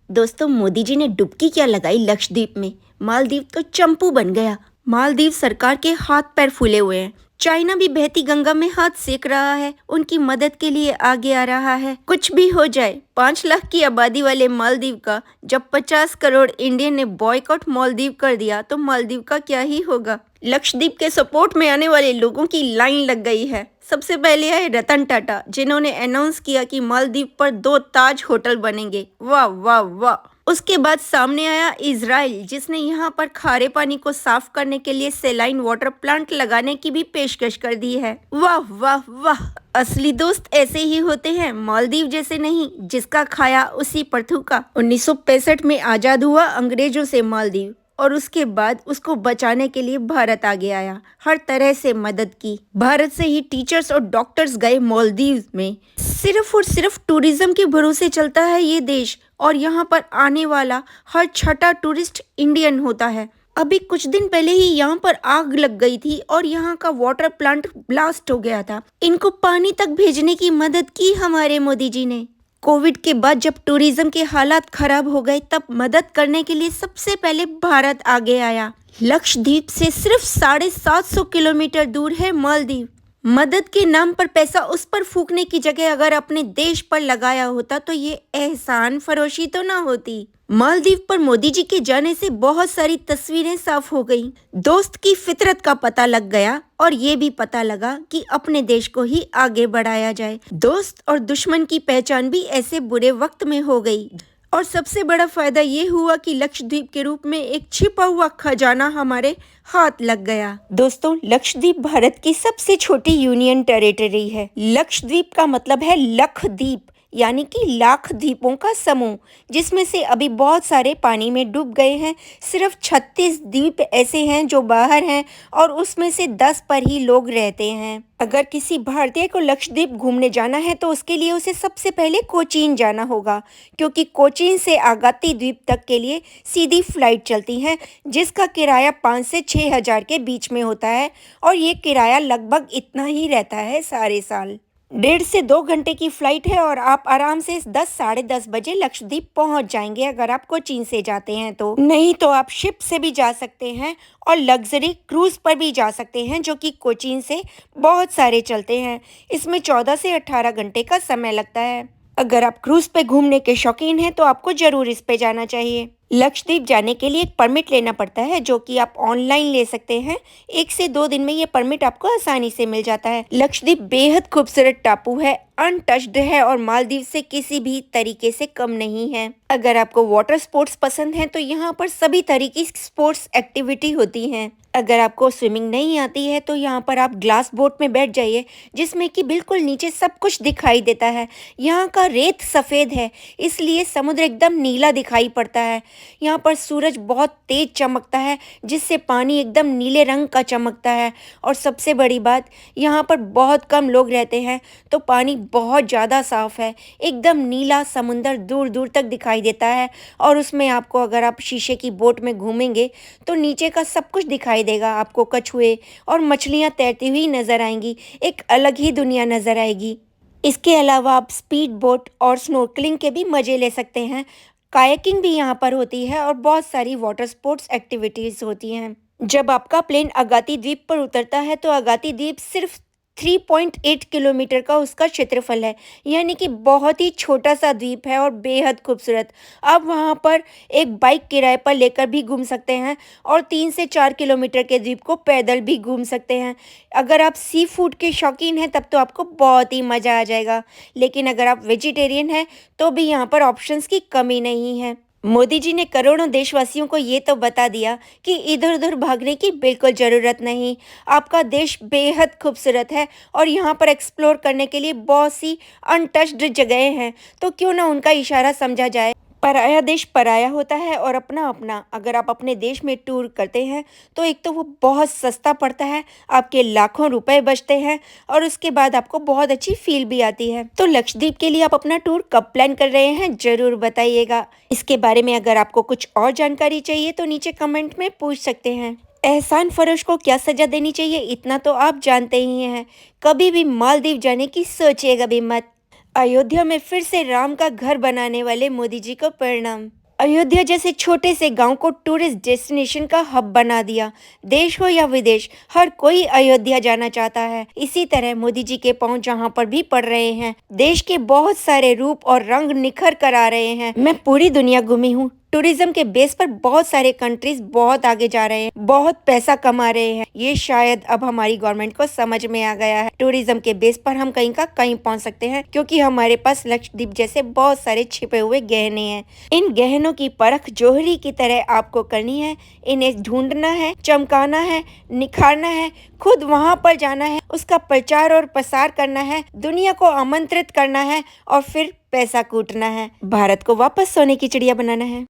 दोस्तों, मोदी जी ने डुबकी क्या लगाई लक्षद्वीप में। मालदीव तो चंपू बन गया। मालदीव सरकार के हाथ पैर फूले हुए हैं। चाइना भी बहती गंगा में हाथ सेक रहा है, उनकी मदद के लिए आगे आ रहा है। कुछ भी हो जाए, 5 लाख की आबादी वाले मालदीव का जब 50 करोड़ इंडियन ने बॉयकॉट मालदीव कर दिया तो मालदीव का क्या ही होगा। लक्षद्वीप के सपोर्ट में आने वाले लोगों की लाइन लग गई है। सबसे पहले आए रतन टाटा, जिन्होंने अनाउंस किया कि मालदीव पर 2 ताज होटल बनेंगे। वाह वाह वाह। उसके बाद सामने आया इजराइल, जिसने यहाँ पर खारे पानी को साफ करने के लिए सेलाइन वाटर प्लांट लगाने की भी पेशकश कर दी है। वाह वाह वाह। असली दोस्त ऐसे ही होते हैं, मालदीव जैसे नहीं, जिसका खाया उसी पर थूका। 1965 में आजाद हुआ अंग्रेजों से मालदीव, और उसके बाद उसको बचाने के लिए भारत आगे आया, हर तरह से मदद की। भारत से ही टीचर्स और डॉक्टर्स गए मालदीव में। सिर्फ और सिर्फ टूरिज्म के भरोसे चलता है ये देश, और यहाँ पर आने वाला हर छठा टूरिस्ट इंडियन होता है। अभी कुछ दिन पहले ही यहाँ पर आग लग गई थी और यहाँ का वाटर प्लांट ब्लास्ट हो गया था। इनको पानी तक भेजने की मदद की हमारे मोदी जी ने। कोविड के बाद जब टूरिज्म के हालात खराब हो गए, तब मदद करने के लिए सबसे पहले भारत आगे आया। लक्षद्वीप से सिर्फ 750 किलोमीटर दूर है मालदीव। मदद के नाम पर पैसा उस पर फूकने की जगह अगर अपने देश पर लगाया होता तो ये एहसान फरोशी तो ना होती। मालदीव पर मोदी जी के जाने से बहुत सारी तस्वीरें साफ हो गई। दोस्त की फितरत का पता लग गया, और ये भी पता लगा कि अपने देश को ही आगे बढ़ाया जाए। दोस्त और दुश्मन की पहचान भी ऐसे बुरे वक्त में हो गई। और सबसे बड़ा फायदा ये हुआ कि लक्षद्वीप के रूप में एक छिपा हुआ खजाना हमारे हाथ लग गया। दोस्तों, लक्षद्वीप भारत की सबसे छोटी यूनियन टेरिटरी है। लक्षद्वीप का मतलब है लक्षद्वीप, यानी कि लाख द्वीपों का समूह, जिसमें से अभी बहुत सारे पानी में डूब गए हैं। सिर्फ 36 द्वीप ऐसे हैं जो बाहर हैं, और उसमें से 10 पर ही लोग रहते हैं। अगर किसी भारतीय को लक्षद्वीप घूमने जाना है तो उसके लिए उसे सबसे पहले कोचीन जाना होगा, क्योंकि कोचीन से आगाती द्वीप तक के लिए सीधी फ्लाइट चलती है, जिसका किराया 5 से 6 हज़ार के बीच में होता है, और ये किराया लगभग इतना ही रहता है सारे साल। 1.5 से 2 घंटे की फ्लाइट है, और आप आराम से 10 साढ़े 10 बजे लक्षद्वीप पहुंच जाएंगे अगर आप कोचीन से जाते हैं तो। नहीं तो आप शिप से भी जा सकते हैं और लग्जरी क्रूज पर भी जा सकते हैं, जो कि कोचीन से बहुत सारे चलते हैं। इसमें 14 से 18 घंटे का समय लगता है। अगर आप क्रूज पे घूमने के शौकीन हैं तो आपको जरूर इस पे जाना चाहिए। लक्षद्वीप जाने के लिए एक परमिट लेना पड़ता है, जो कि आप ऑनलाइन ले सकते हैं। 1 से 2 दिन में ये परमिट आपको आसानी से मिल जाता है। लक्षद्वीप बेहद खूबसूरत टापू है, अनटच्ड है, और मालदीव से किसी भी तरीके से कम नहीं है। अगर आपको वाटर स्पोर्ट्स पसंद है तो यहाँ पर सभी तरीके की स्पोर्ट्स एक्टिविटी होती हैं। अगर आपको स्विमिंग नहीं आती है तो यहाँ पर आप ग्लास बोट में बैठ जाइए, जिसमें कि बिल्कुल नीचे सब कुछ दिखाई देता है। यहाँ का रेत सफ़ेद है, इसलिए समुद्र एकदम नीला दिखाई पड़ता है। यहाँ पर सूरज बहुत तेज चमकता है, जिससे पानी एकदम नीले रंग का चमकता है। और सबसे बड़ी बात, यहाँ पर बहुत कम लोग रहते हैं, तो पानी बहुत ज़्यादा साफ़ है। एकदम नीला समुंदर दूर दूर तक दिखाई देता है, और उसमें आपको, अगर आप शीशे की बोट में घूमेंगे तो नीचे का सब कुछ दिखाई देगा। आपको कछुए और मछलियाँ तैरती हुई नज़र आएंगी। एक अलग ही दुनिया नज़र आएगी। इसके अलावा आप स्पीड बोट और स्नॉर्कलिंग के भी मज़े ले सकते हैं। कायाकिंग भी यहाँ पर होती है, और बहुत सारी वाटर स्पोर्ट्स एक्टिविटीज़ होती हैं। जब आपका प्लेन अगाती द्वीप पर उतरता है तो अगाती द्वीप सिर्फ 3.8 किलोमीटर का उसका क्षेत्रफल है, यानी कि बहुत ही छोटा सा द्वीप है और बेहद खूबसूरत। आप वहाँ पर एक बाइक किराए पर लेकर भी घूम सकते हैं, और 3 से 4 किलोमीटर के द्वीप को पैदल भी घूम सकते हैं। अगर आप सी फूड के शौकीन हैं तब तो आपको बहुत ही मज़ा आ जाएगा, लेकिन अगर आप वेजिटेरियन हैं तो भी यहाँ पर ऑप्शंस की कमी नहीं है। मोदी जी ने करोड़ों देशवासियों को ये तो बता दिया कि इधर उधर भागने की बिल्कुल ज़रूरत नहीं। आपका देश बेहद खूबसूरत है, और यहाँ पर एक्सप्लोर करने के लिए बहुत सी अनटच्ड जगहें हैं, तो क्यों ना उनका इशारा समझा जाए। पराया देश पराया होता है, और अपना अपना। अगर आप अपने देश में टूर करते हैं तो एक तो वो बहुत सस्ता पड़ता है, आपके लाखों रुपए बचते हैं, और उसके बाद आपको बहुत अच्छी फील भी आती है। तो लक्षद्वीप के लिए आप अपना टूर कब प्लान कर रहे हैं, ज़रूर बताइएगा। इसके बारे में अगर आपको कुछ और जानकारी चाहिए तो नीचे कमेंट में पूछ सकते हैं। एहसान फरोश को क्या सज़ा देनी चाहिए, इतना तो आप जानते ही हैं। कभी भी मालदीव जाने की सोचिएगा भी मत। अयोध्या में फिर से राम का घर बनाने वाले मोदी जी को प्रणाम। अयोध्या जैसे छोटे से गांव को टूरिस्ट डेस्टिनेशन का हब बना दिया। देश हो या विदेश, हर कोई अयोध्या जाना चाहता है। इसी तरह मोदी जी के पांव जहां पर भी पड़ रहे हैं, देश के बहुत सारे रूप और रंग निखर कर आ रहे हैं। मैं पूरी दुनिया घूमी हूँ। टूरिज्म के बेस पर बहुत सारे कंट्रीज बहुत आगे जा रहे हैं, बहुत पैसा कमा रहे हैं। ये शायद अब हमारी गवर्नमेंट को समझ में आ गया है। टूरिज्म के बेस पर हम कहीं का कहीं पहुंच सकते हैं, क्योंकि हमारे पास लक्षद्वीप जैसे बहुत सारे छिपे हुए गहने हैं। इन गहनों की परख जौहरी की तरह आपको करनी है। इन्हें ढूंढना है, चमकाना है, निखारना है, खुद वहां पर जाना है, उसका प्रचार और प्रसार करना है, दुनिया को आमंत्रित करना है और फिर पैसा कूटना है। भारत को वापस सोने की चिड़िया बनाना है।